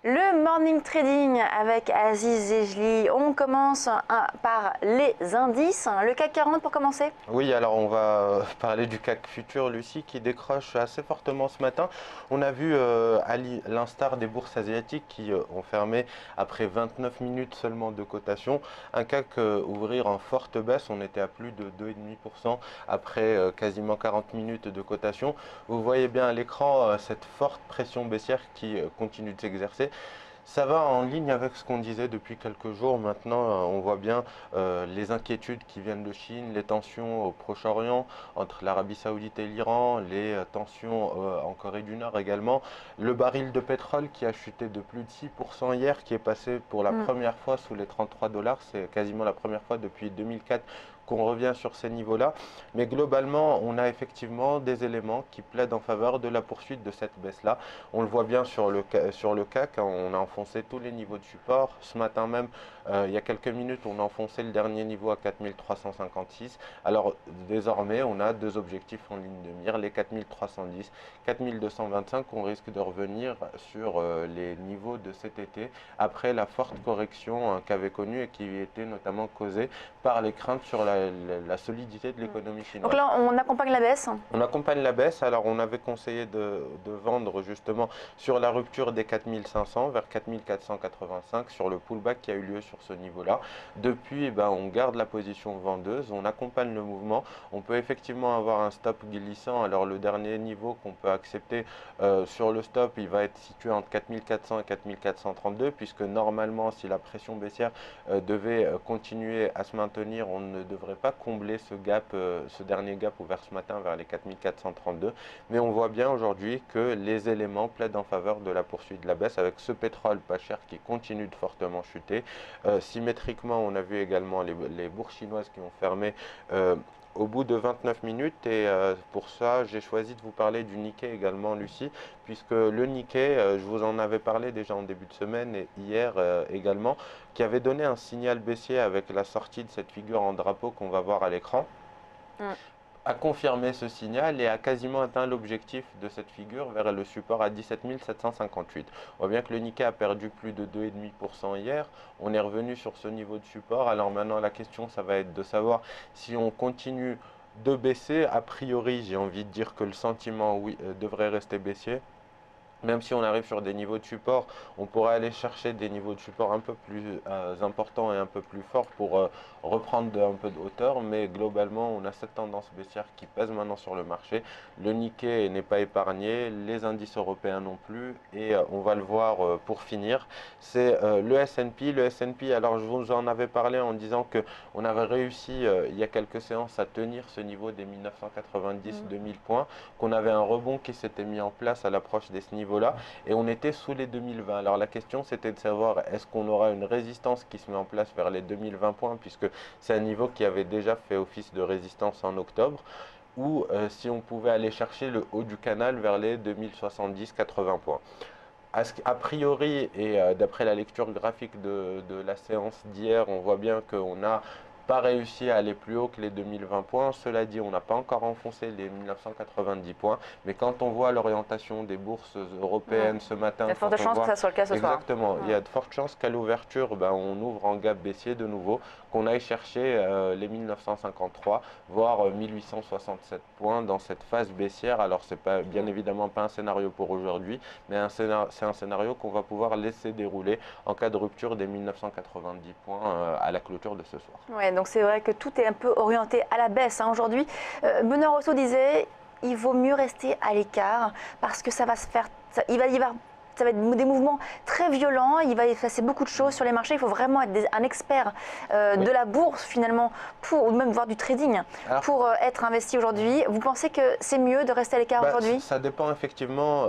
Le morning trading avec Aziz Zejli. On commence par les indices. Le CAC 40 pour commencer. Oui, alors on va parler du CAC futur, Lucie, qui décroche assez fortement ce matin. On a vu, à l'instar des bourses asiatiques qui ont fermé après 29 minutes seulement de cotation, un CAC ouvrir en forte baisse. On était à plus de 2,5% après quasiment 40 minutes de cotation. Vous voyez bien à l'écran cette forte pression baissière qui continue de s'exercer. Ça va en ligne avec ce qu'on disait depuis quelques jours. Maintenant, on voit bien les inquiétudes qui viennent de Chine, les tensions au Proche-Orient entre l'Arabie Saoudite et l'Iran, les tensions en Corée du Nord également. Le baril de pétrole qui a chuté de plus de 6% hier, qui est passé pour la première fois sous les 33 dollars. C'est quasiment la première fois depuis 2004 qu'on revient sur ces niveaux-là. Mais globalement, on a effectivement des éléments qui plaident en faveur de la poursuite de cette baisse-là. On le voit bien sur le CAC, hein, on a enfoncé tous les niveaux de support. Ce matin même, il y a quelques minutes, on a enfoncé le dernier niveau à 4356. Alors désormais, on a deux objectifs en ligne de mire, les 4310, 4225. On risque de revenir sur les niveaux de cet été après la forte correction qu'avait connue et qui était notamment causée par les craintes sur la solidité de l'économie chinoise. Donc là, on accompagne la baisse. On accompagne la baisse. Alors, on avait conseillé de vendre justement sur la rupture des 4500 vers 4485 sur le pullback qui a eu lieu sur ce niveau-là. Depuis, on garde la position vendeuse, on accompagne le mouvement. On peut effectivement avoir un stop glissant. Alors, le dernier niveau qu'on peut accepter sur le stop, il va être situé entre 4400 et 4432 puisque normalement, si la pression baissière devait continuer à se maintenir, on ne devrait pas combler ce gap, ce dernier gap ouvert ce matin vers les 4432. Mais on voit bien aujourd'hui que les éléments plaident en faveur de la poursuite de la baisse avec ce pétrole pas cher qui continue de fortement chuter. Symétriquement, on a vu également les bourses chinoises qui ont fermé au bout de 29 minutes et pour ça j'ai choisi de vous parler du Nikkei également, Lucie, puisque le Nikkei, je vous en avais parlé déjà en début de semaine et hier également, qui avait donné un signal baissier avec la sortie de cette figure en drapeau qu'on va voir à l'écran, a confirmé ce signal et a quasiment atteint l'objectif de cette figure vers le support à 17 758. On voit bien que le Nikkei a perdu plus de 2,5% hier. On est revenu sur ce niveau de support. Alors maintenant, la question, ça va être de savoir si on continue de baisser. A priori, j'ai envie de dire que le sentiment, oui, devrait rester baissier. Même si on arrive sur des niveaux de support, on pourrait aller chercher des niveaux de support un peu plus importants et un peu plus forts pour reprendre un peu de hauteur. Mais globalement, on a cette tendance baissière qui pèse maintenant sur le marché. Le Nikkei n'est pas épargné, les indices européens non plus. Et on va le voir pour finir. C'est le S&P. Le S&P, alors je vous en avais parlé en disant qu'on avait réussi il y a quelques séances à tenir ce niveau des 1990-2000 points, qu'on avait un rebond qui s'était mis en place à l'approche de ce niveau là et on était sous les 2020. Alors la question c'était de savoir est-ce qu'on aura une résistance qui se met en place vers les 2020 points puisque c'est un niveau qui avait déjà fait office de résistance en octobre, ou si on pouvait aller chercher le haut du canal vers les 2070-80 points. A priori, et d'après la lecture graphique de la séance d'hier, on voit bien qu'on n'a pas réussi à aller plus haut que les 2020 points. Cela dit, on n'a pas encore enfoncé les 1990 points. Mais quand on voit l'orientation des bourses européennes ce matin, il y a de fortes chances que ça soit le cas ce soir. Exactement, il y a de fortes chances qu'à l'ouverture, on ouvre en gap baissier de nouveau, qu'on aille chercher les 1953, voire 1867 points dans cette phase baissière. Alors, c'est pas, bien évidemment pas un scénario pour aujourd'hui, mais c'est un scénario qu'on va pouvoir laisser dérouler en cas de rupture des 1990 points à la clôture de ce soir. Ouais, donc c'est vrai que tout est un peu orienté à la baisse aujourd'hui. Benoît Rousseau disait il vaut mieux rester à l'écart parce que ça va se faire, ça va être des mouvements très violents, il va y passer beaucoup de choses sur les marchés, il faut vraiment être un expert de la bourse finalement, ou même voir du trading, pour être investi aujourd'hui. Vous pensez que c'est mieux de rester à l'écart aujourd'hui? Ça dépend effectivement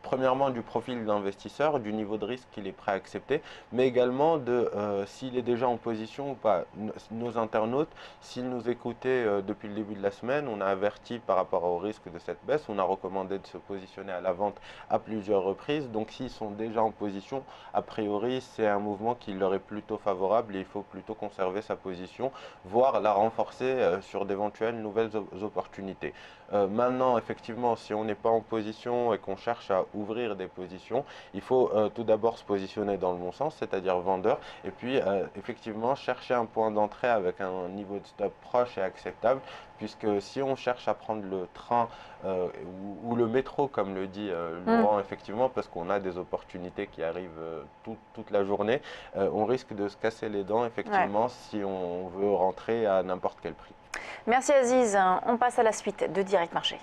premièrement du profil d'investisseur, du niveau de risque qu'il est prêt à accepter, mais également de s'il est déjà en position ou pas. Nos internautes, s'ils nous écoutaient depuis le début de la semaine, on a averti par rapport au risque de cette baisse, on a recommandé de se positionner à la vente à plusieurs reprises. Donc s'ils sont déjà en position, a priori c'est un mouvement qui leur est plutôt favorable et il faut plutôt conserver sa position, voire la renforcer sur d'éventuelles nouvelles opportunités. Maintenant, effectivement, si on n'est pas en position et qu'on cherche à ouvrir des positions, il faut tout d'abord se positionner dans le bon sens, c'est-à-dire vendeur, et puis effectivement chercher un point d'entrée avec un niveau de stop proche et acceptable, puisque si on cherche à prendre le train ou le métro, comme le dit Laurent, effectivement, parce qu'on a des opportunités qui arrivent toute la journée, on risque de se casser les dents, effectivement, si on veut rentrer à n'importe quel prix. Merci Aziz. On passe à la suite de Direct Marché.